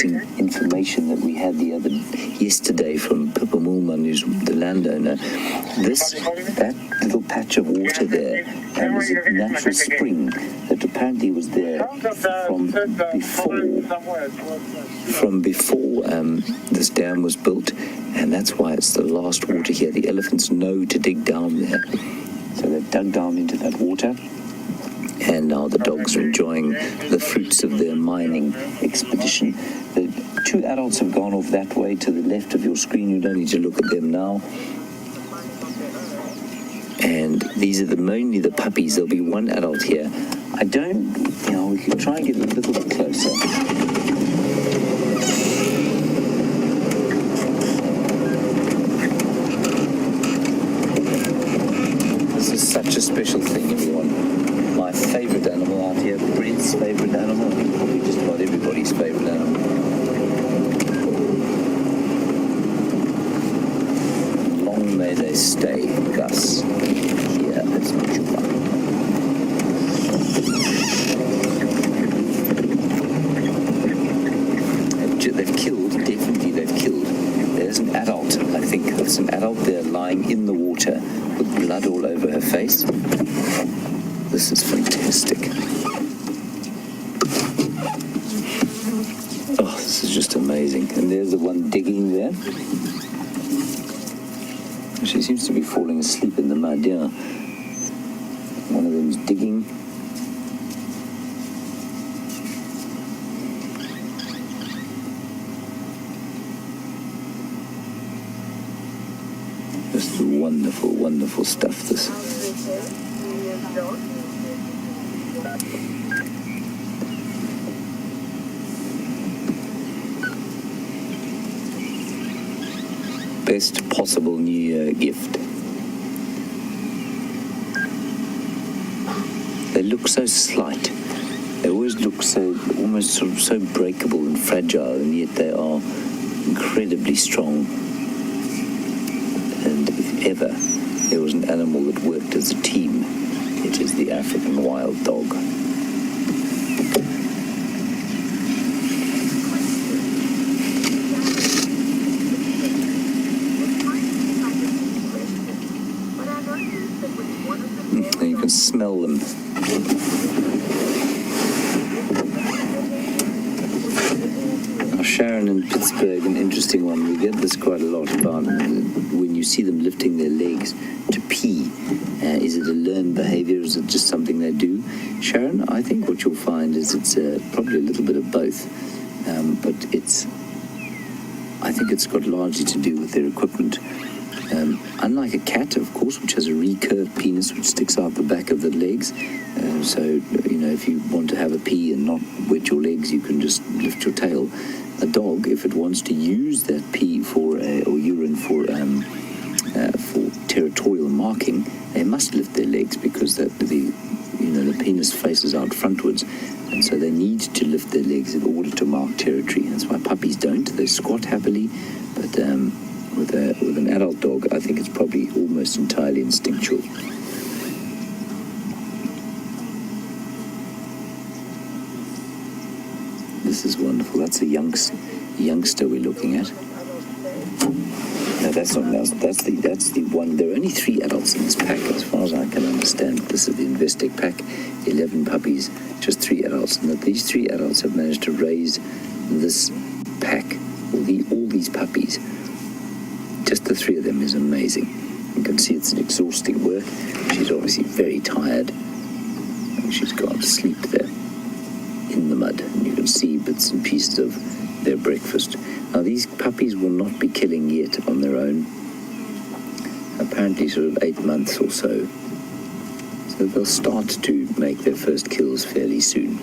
interesting information that we had yesterday from Pippa Moolman, who's the landowner. That little patch of water there was a natural spring that apparently was there from before this dam was built, and that's why it's the last water here. The elephants know to dig down there, so they've dug down into that water. And now the dogs are enjoying the fruits of their mining expedition. The two adults have gone off that way to the left of your screen. You don't need to look at them now. And these are mainly the puppies. There'll be one adult here. We can try and get a little bit closer. This is such a special thing, everyone. My favorite animal out here, Brent's favorite animal, probably just about everybody's favorite animal. Long may they stay, Gus. Here, that's not your one. They've killed. There's an adult, I think. There's an adult there lying in the water with blood all over her face. This is fantastic. Oh, this is just amazing. And there's the one digging there. She seems to be falling asleep in the mud, yeah. One of them's digging. Just wonderful, wonderful stuff, this. Best possible New Year gift. They look so slight. They always look almost so breakable and fragile, and yet they are incredibly strong. And if ever there was an animal that worked as a team, it is the African wild dog. And you can smell them. Now, Sharon in Pittsburgh, an interesting one. We get this quite a lot about when you see them lifting their legs to pee. Is it a learned behavior? Is it just something they do? Sharon, I think what you'll find is it's probably a little bit of both. But I think it's got largely to do with their equipment. Unlike a cat, of course, which has a recurved penis which sticks out the back of the legs, so if you want to have a pee and not wet your legs, you can just lift your tail. A dog, if it wants to use that pee or urine for territorial marking, they must lift their legs because the penis faces out frontwards, and so they need to lift their legs in order to mark territory. That's why puppies don't. They squat happily, but with an adult dog, I think it's probably almost entirely instinctual. This is wonderful. That's a youngster we're looking at. No, that's the one. There are only 3 adults in this pack, as far as I can understand. This is the Investec pack, 11 puppies, just 3 adults, and that these 3 adults have managed to raise this pack, all these puppies. Just the 3 of them is amazing. You can see it's an exhausting work. She's obviously very tired. She's gone to sleep there in the mud, and you can see bits and pieces of their breakfast. Now, these puppies will not be killing yet on their own. Apparently sort of 8 months or so. So they'll start to make their first kills fairly soon.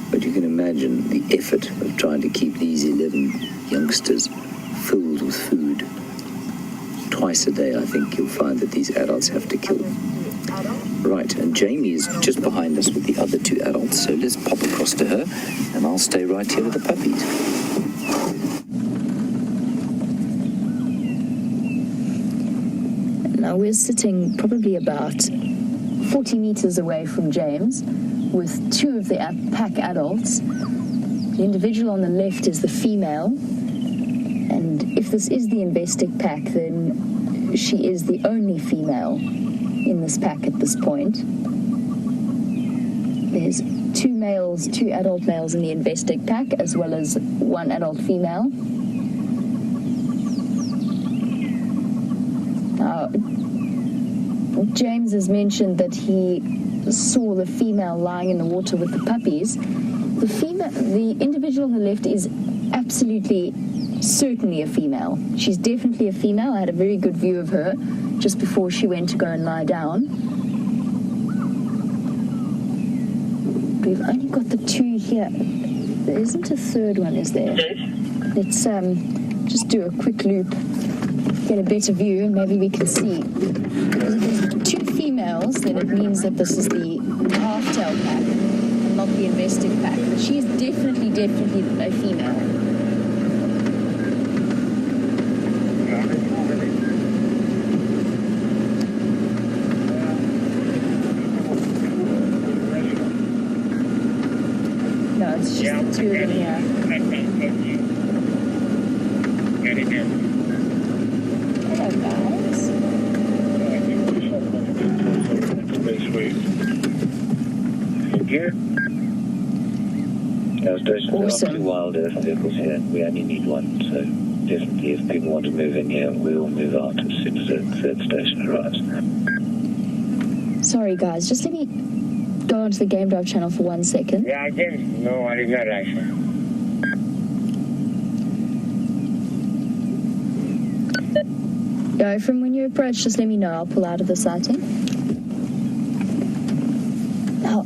But you can imagine the effort of trying to keep these 11 youngsters filled with food. Twice a day, I think you'll find that these adults have to kill. Right, and Jamie is just behind us with the other 2 adults, so let's pop across to her, and I'll stay right here with the puppies. Now we're sitting probably about 40 meters away from James, with two of the pack adults. The individual on the left is the female, and if this is the Investec pack, then she is the only female in this pack at this point. There's two adult males in the Investec pack, as well as one adult female. James has mentioned that he saw the female lying in the water with the puppies. The individual on the left is absolutely, certainly a female. She's definitely a female. I had a very good view of her just before she went to go and lie down. We've only got the two here. There isn't a third one, is there? Let's just do a quick loop, get a better view, and maybe we can see. If there's two females, then it means that this is the half-tail pack and not the Investec pack. But she's definitely a female. No, it's just the two of them here. Hello, guys. Awesome. Two wild earth vehicles here. We only need one, so definitely if people want to move in here, we'll move out as soon as the third station arrives. Sorry, guys. Just let me go onto the Game Drive channel for 1 second. Yeah, I didn't know what is that actually. No, from when you approach, just let me know. I'll pull out of the sighting. Now,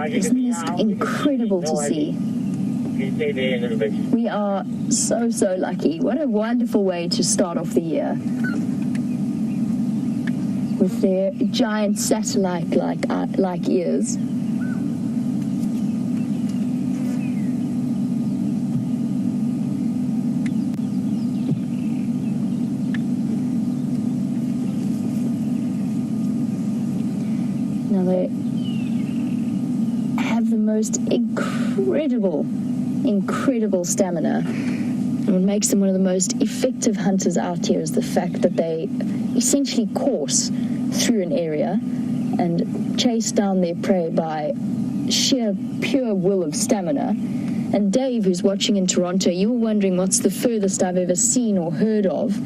isn't this incredible to see? We are so lucky. What a wonderful way to start off the year. With their giant satellite-like ears. Now they have the most incredible stamina. And what makes them one of the most effective hunters out here is the fact that they essentially course through an area and chase down their prey by sheer pure will of stamina. And Dave, who's watching in Toronto, you were wondering what's the furthest I've ever seen or heard of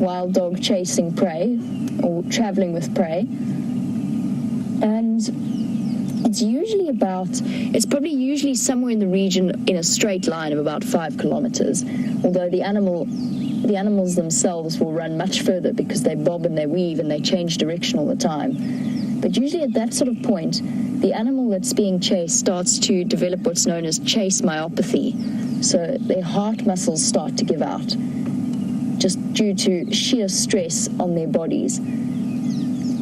wild dog chasing prey or traveling with prey. And it's probably usually somewhere in the region in a straight line of about 5 kilometers, although the animals themselves will run much further because they bob and they weave and they change direction all the time. But usually at that sort of point, the animal that's being chased starts to develop what's known as chase myopathy. So their heart muscles start to give out, just due to sheer stress on their bodies.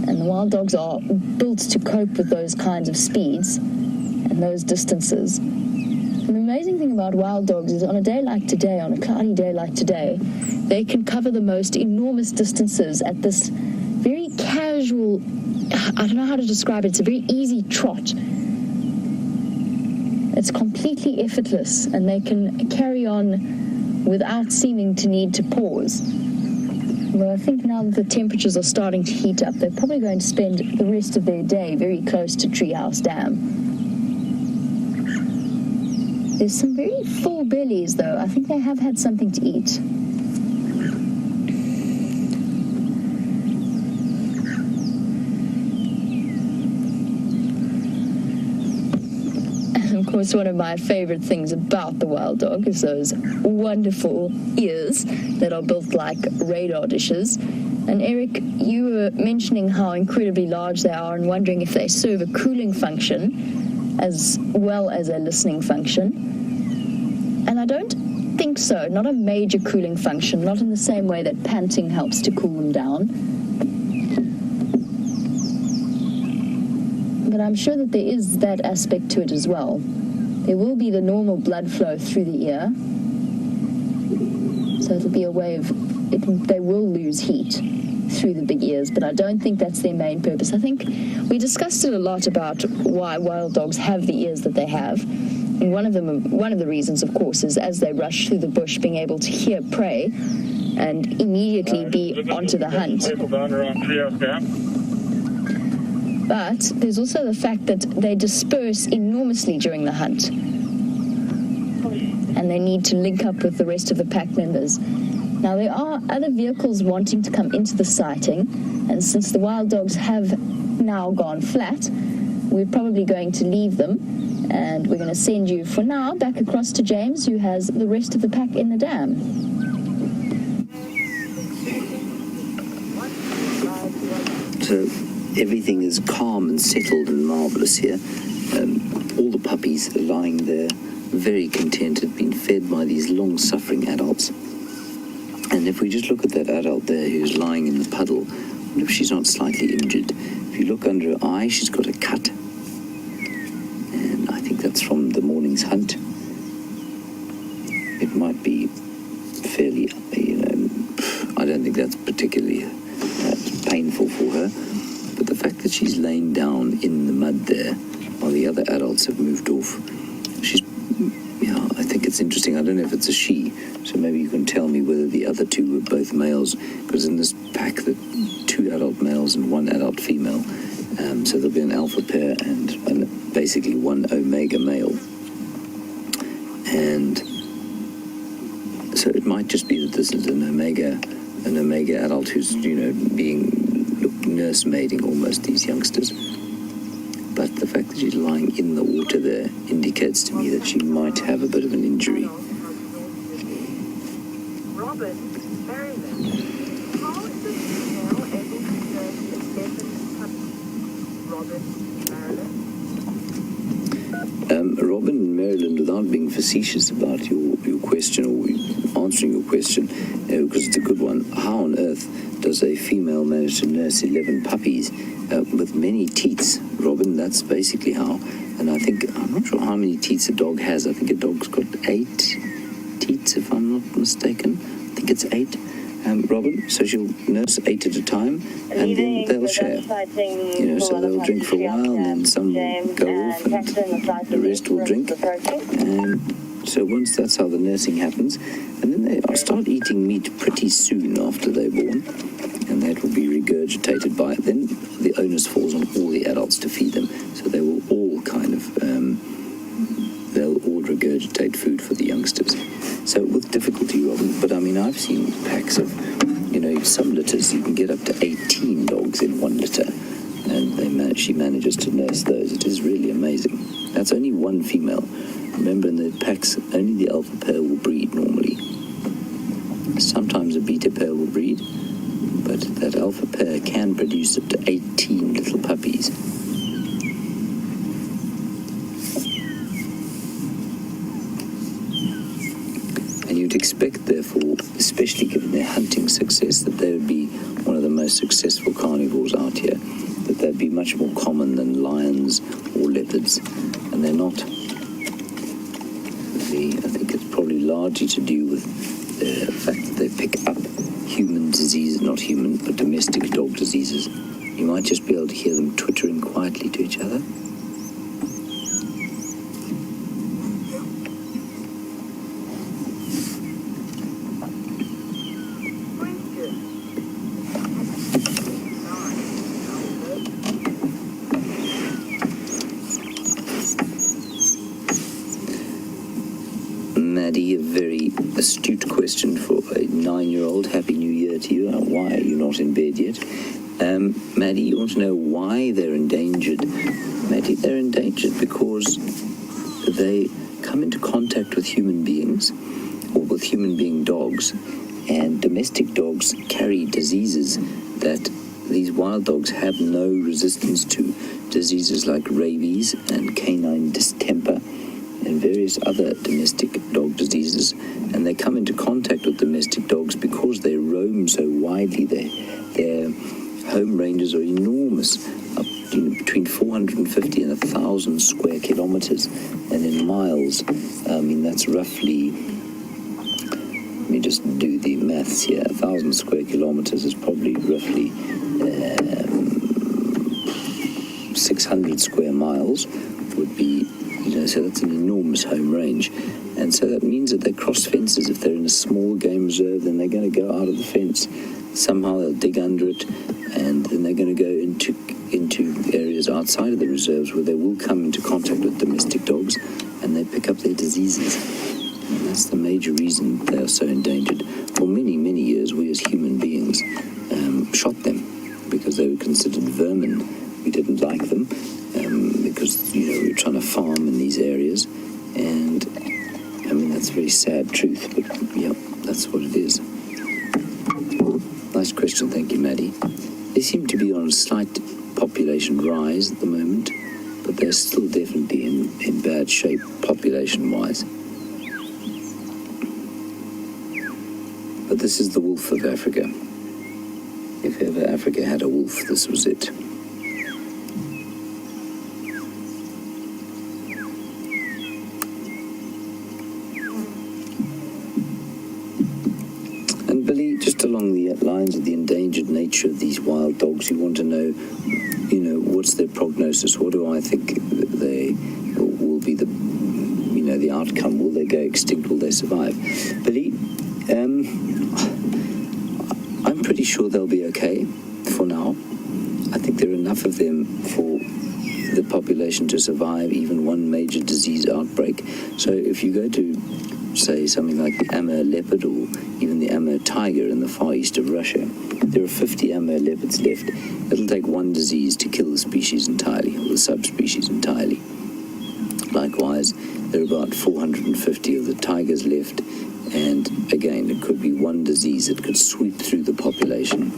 And the wild dogs are built to cope with those kinds of speeds and those distances. And the amazing thing about wild dogs is on a day like today, on a cloudy day like today, they can cover the most enormous distances at this very casual, I don't know how to describe it, it's a very easy trot. It's completely effortless, and they can carry on without seeming to need to pause. Well, I think now that the temperatures are starting to heat up, they're probably going to spend the rest of their day very close to Treehouse Dam. There's some very full bellies, though. I think they have had something to eat. And of course, one of my favorite things about the wild dog is those wonderful ears that are built like radar dishes. And Eric, you were mentioning how incredibly large they are and wondering if they serve a cooling function as well as a listening function. And I don't think so. Not a major cooling function, not in the same way that panting helps to cool them down. But I'm sure that there is that aspect to it as well. There will be the normal blood flow through the ear. So it'll be a way of, they will lose heat. through the big ears, but I don't think that's their main purpose. I think we discussed it a lot about why wild dogs have the ears that they have. And one of the reasons, of course, is as they rush through the bush, being able to hear prey and immediately be onto the hunt. But there's also the fact that they disperse enormously during the hunt, and they need to link up with the rest of the pack members. Now, there are other vehicles wanting to come into the sighting, and since the wild dogs have now gone flat, we're probably going to leave them, and we're going to send you, for now, back across to James, who has the rest of the pack in the dam. So everything is calm and settled and marvellous here. All the puppies are lying there, very contented, being fed by these long-suffering adults. And if we just look at that adult there who's lying in the puddle, I wonder if she's not slightly injured. If you look under her eye, she's got a cut. And I think that's from the morning's hunt. It might be fairly, I don't think that's particularly painful for her. But the fact that she's laying down in the mud there while the other adults have moved off, I think it's interesting. I don't know if it's a she, so maybe you can tell me whether the other two were both males, because in this pack, the 2 adult males and 1 adult female. So there'll be an alpha pair and basically 1 omega male. And so it might just be that this is an omega adult who's, being nurse maiding almost these youngsters. But the fact that she's lying in the water there indicates to me that she might have a bit of an injury. Robin, Maryland, how is the female able to nurse 11 puppies? Robin, Maryland? Robin in Maryland, without being facetious about your question or answering your question, because it's a good one, how on earth does a female manage to nurse 11 puppies with many teats? Robin, that's basically how. And I'm not sure how many teats a dog has. I think a dog's got 8 teats, if I'm not mistaken. I think it's 8. Robin, so she'll nurse 8 at a time, and then they'll share. So they'll drink for a while, and then some will go off, and the rest will drink. And so once that's how the nursing happens, and then they start eating meat pretty soon after they're born, and that will be regurgitated by it. Then the onus falls on all the adults to feed them, so they will all they'll all regurgitate food for the youngsters. So with difficulty, Robin, but I've seen packs of, some litters, you can get up to 18 dogs in one litter, and she manages to nurse those. It is really amazing. That's only 1 female. Remember, in the packs, only the alpha pair will breed normally. Sometimes a beta pair will breed, but that alpha pair can produce up to 18 little puppies. And you'd expect, therefore, especially given their hunting success, that they would be one of the most successful carnivores out here, that they'd be much more common than lions or leopards, and they're not. I think it's probably largely to do with the fact that they pick up human diseases, not human, but domestic dog diseases. You might just be able to hear them twittering quietly to each other. Maddie, a very astute question for a 9-year-old. Happy New Year to you. Why are you not in bed yet? Maddie, you want to know why they're endangered? Maddie, they're endangered because they come into contact with human beings or with human being dogs, and domestic dogs carry diseases that these wild dogs have no resistance to. Diseases like rabies and canine distemper and various other domestic dog diseases, and they come into contact with domestic dogs because they roam so widely. Their home ranges are enormous, up between 450 and 1,000 square kilometers, and in miles, that's roughly Let me just do the maths here. 1,000 square kilometers is probably roughly 600 square miles would be, so that's an enormous home range. And so that means that they cross fences. If they're in a small game reserve, then they're going to go out of the fence. Somehow they'll dig under it, and then they're going to go into areas outside of the reserves where they will come into contact with domestic dogs, and they pick up their diseases. And that's the major reason they are so endangered. For many, many years, we as human beings shot them because they were considered vermin. We didn't like them because, we were trying to farm in these areas. And, I mean, that's a very sad truth, but, yeah, that's what it is. Nice question, thank you, Maddie. They seem to be on a slight population rise at the moment, but they're still definitely in bad shape population-wise. But this is the wolf of Africa. If ever Africa had a wolf, this was it. And Billy, just along the lines of the endangered nature of these wild dogs, you want to know, what's their prognosis? What do I think they will be the outcome? Will they go extinct? Will they survive? Billy, I'm pretty sure they'll be okay for now. I think there are enough of them for the population to survive even one major disease outbreak. So if you go to, say, something like the Amur leopard or even the Amur tiger in the far east of Russia, there are 50 Amur leopards left. It'll take one disease to kill the species entirely, or the subspecies entirely. Likewise, there are about 450 of the tigers left, and again, it could be one disease that could sweep through the population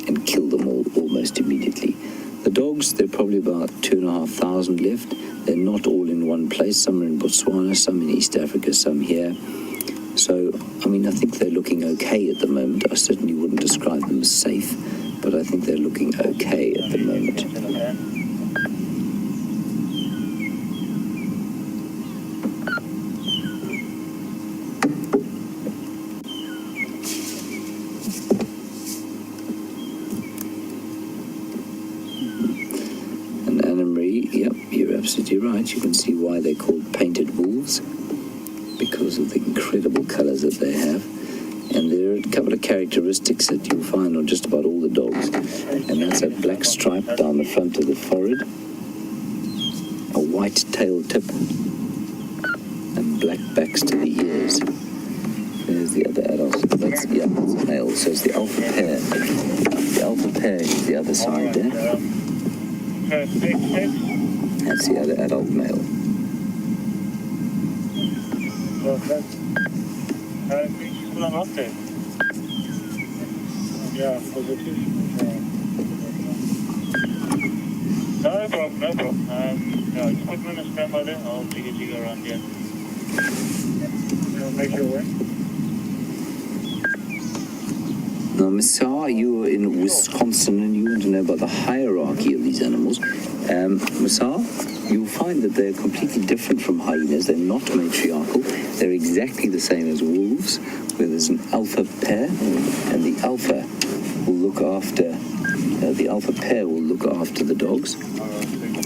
and kill them all almost immediately. The dogs, there are probably about 2,500 left. They're not all in one place. Some are in Botswana, some in East Africa, some here. So, I mean, I think they're looking okay at the moment. I certainly wouldn't describe them as safe, but I think they're looking okay at the moment. And Anna Marie, yep, you're absolutely right. You can see why they're called painted wolves, because of the incredible colors that they have. And there are a couple of characteristics that you'll find on just about all the dogs. And that's a black stripe down the front of the forehead, a white tail tip, and black backs to the ears. There's the other adult. That's the adult male. So it's the alpha pair. The alpha pair is the other side there. That's the other adult male. Yeah, positive. No problem, no problem. Just put me in a standby there. I'll jigga around here. Make your way. Now, Ms. Saar, you are in Wisconsin and you want to know about the hierarchy of these animals. Ms. Saar, you'll find that they're completely different from hyenas. They're not matriarchal. They're exactly the same as wolves, where there's an alpha pair, and the alpha will look after, the alpha pair will look after the dogs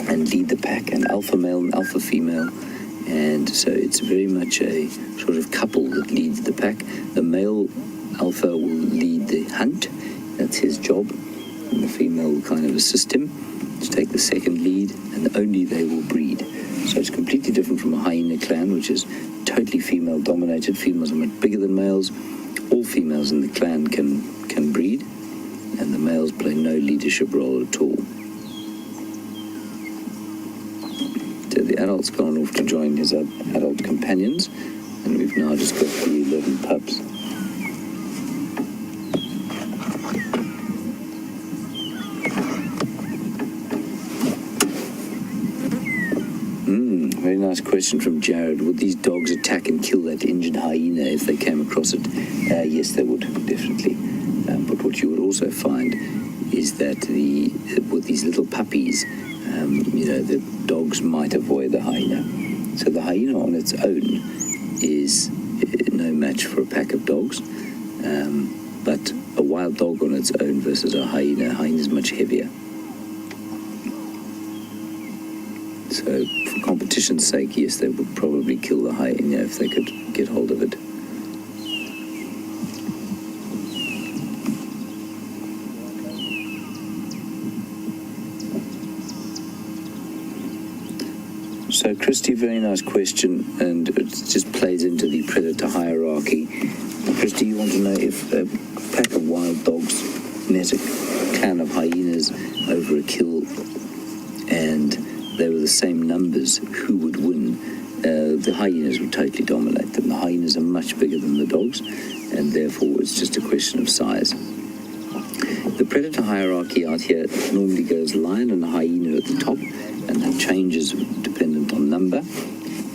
and lead the pack, an alpha male and alpha female. And so it's very much a sort of couple that leads the pack. The male alpha will lead the hunt. That's his job. And the female will kind of assist him to take the second lead, and only they will breed. So it's completely different from a hyena clan, which is totally female dominated. Females are much bigger than males. All females in the clan can breed, and the males play no leadership role at all. So the adult's gone off to join his adult companions, and we've now just got the 11 pups. Very nice question from Jared. Would these dogs attack and kill that injured hyena if they came across it? Yes, they would, definitely. But what you would also find is that with these little puppies, the dogs might avoid the hyena. So the hyena on its own is no match for a pack of dogs. But a wild dog on its own versus a hyena is much heavier. So for competition's sake, yes, they would probably kill the hyena if they could get hold of it. So Christy, very nice question, and it just plays into the predator hierarchy. Christy, you want to know if a pack of wild dogs met a clan of hyenas over a kill and they were the same numbers, who would win? The hyenas would totally dominate them. The hyenas are much bigger than the dogs, and therefore it's just a question of size. The predator hierarchy out here normally goes lion and hyena at the top, and that changes dependent on number.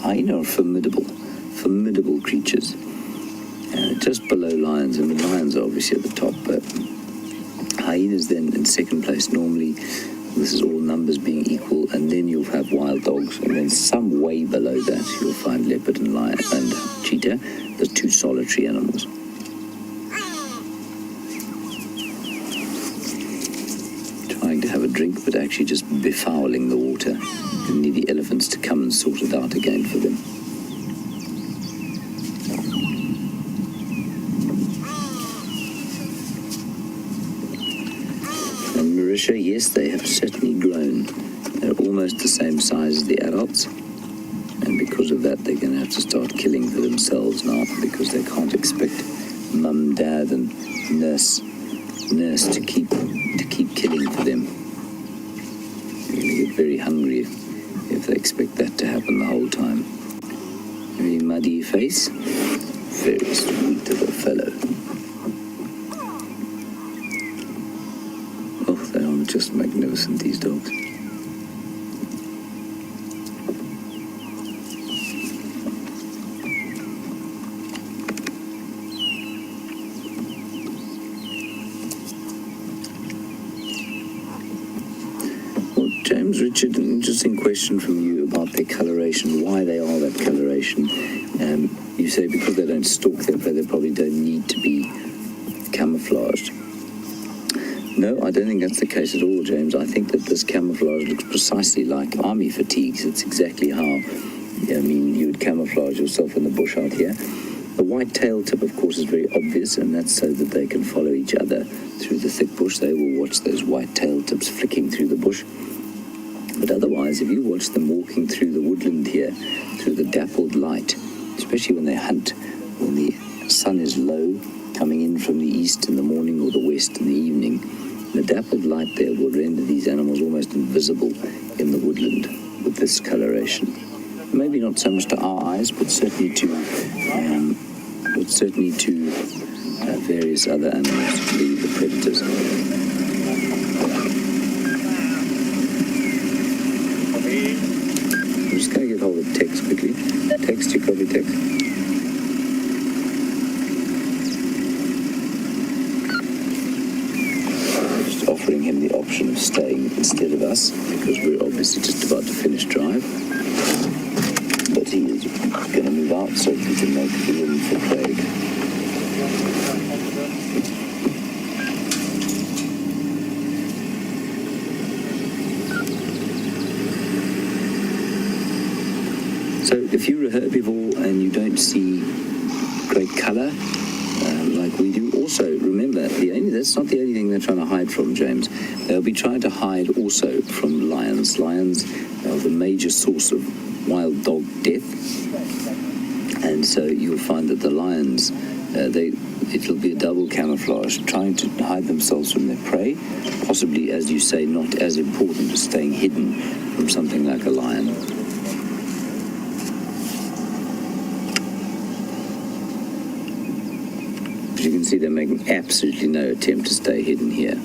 Hyena are formidable creatures. Just below lions, and the lions are obviously at the top, but hyenas then in second place normally. This is all numbers being equal, and then you'll have wild dogs, and then some way below that you'll find leopard and lion and cheetah, the two solitary animals. Trying to have a drink, but actually just befouling the water. You need the elephants to come and sort it out again for them. Marisha, yes, they have certainly grown. They're almost the same size as the adults, and because of that they're going to have to start killing for themselves now, because they can't expect mum, dad and nurse to keep killing for them. They're going to get very hungry if they expect that to happen the whole time. Very muddy face, very sweet little fellow. Just magnificent, these dogs. Well, James Richard, an interesting question from you about their coloration, why they are that coloration. You say because they don't stalk their prey, they probably don't need to be camouflaged. No, I don't think that's the case at all, James. I think that this camouflage looks precisely like army fatigues. It's exactly how, you would camouflage yourself in the bush out here. The white tail tip, of course, is very obvious, and that's so that they can follow each other through the thick bush. They will watch those white tail tips flicking through the bush. But otherwise, if you watch them walking through the woodland here, through the dappled light, especially when they hunt, when the sun is low, coming in from the east in the morning or the west in the evening, the dappled light there will render these animals almost invisible in the woodland with this coloration. Maybe not so much to our eyes, but certainly to various other animals, the predators. I'm just going to get hold of Tex quickly. Tex, do you copy Tex? Offering him the option of staying instead of us, because we're obviously just about to finish drive. But he is going to move out so he can make room for Craig. So if you're a herbivore and you don't see great colour, like we do, also remember that's not the only thing they're trying to hide from, James. They'll be trying to hide also from lions. Lions are the major source of wild dog death, and so you'll find that the lions, it'll be a double camouflage, trying to hide themselves from their prey, possibly, as you say, not as important as staying hidden from something like a lion. You can see they're making absolutely no attempt to stay hidden here.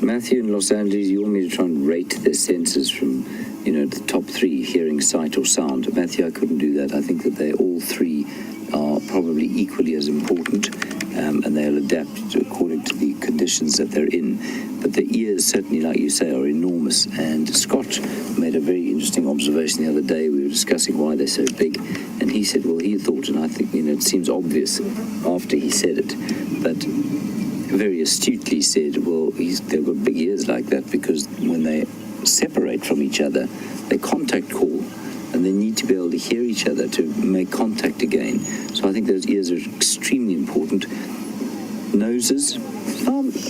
Matthew in Los Angeles, you want me to try and rate their senses from the top three, hearing, sight or sound. Matthew, I couldn't do that. I think that they all three are probably equally as important, and they'll adapt according to the conditions that they're in. But the ears, certainly, like you say, are enormous. And Scott made a very interesting observation the other day. We were discussing why they're so big, and he said, well, he thought, and I think, it seems obvious after he said it, but very astutely said, well, they've got big ears like that because when they separate from each other, they contact call, and they need to be able to hear each other to make contact again. So I think those ears are extremely important. Noses,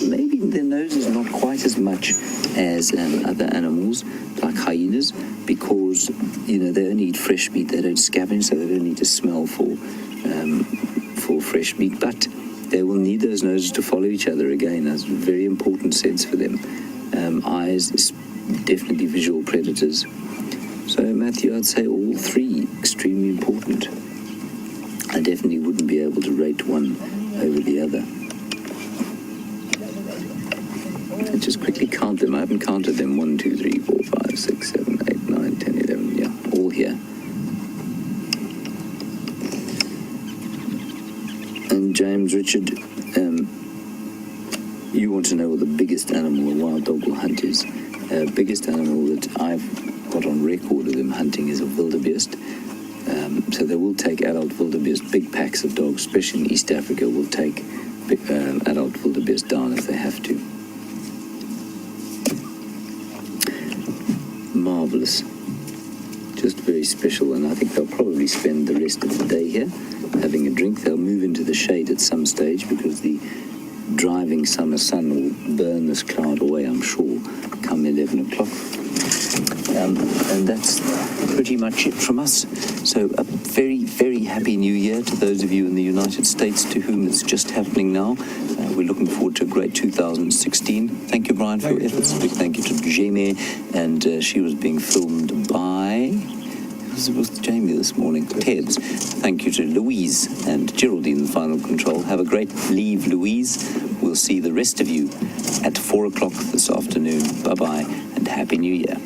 maybe their noses not quite as much as other animals like hyenas, because they only eat fresh meat. They don't scavenge, so they don't need to smell for fresh meat. But they will need those noses to follow each other again. That's a very important sense for them. Eyes is definitely visual predators. So Matthew, I'd say all three extremely important. I definitely wouldn't be able to rate one over the other. And just quickly count them. I haven't counted them. 1, 2, 3, 4, 5, 6, 7, 8, 9, 10, 11. Yeah, all here. And James, Richard, you want to know what the biggest animal a wild dog will hunt is. Biggest animal that I've got on record of them hunting is a wildebeest. So they will take adult wildebeest, big packs of dogs, especially in East Africa, will take adult wildebeest down if they have to. Marvelous. Just very special, and I think they'll probably spend the rest of the day here having a drink. They'll move into the shade at some stage because the driving summer sun will burn this cloud away, I'm sure, come 11 o'clock. And that's pretty much it from us. So a very, very happy new year to those of you in the United States to whom it's just happening now. We're looking forward to a great 2016. Thank you, Brian, for your efforts. A big thank you to Jamie, and she was being filmed by... It was Jamie this morning. Ted's. Thank you to Louise and Geraldine in the final control. Have a great leave, Louise. We'll see the rest of you at 4 o'clock this afternoon. Bye-bye, and Happy New Year.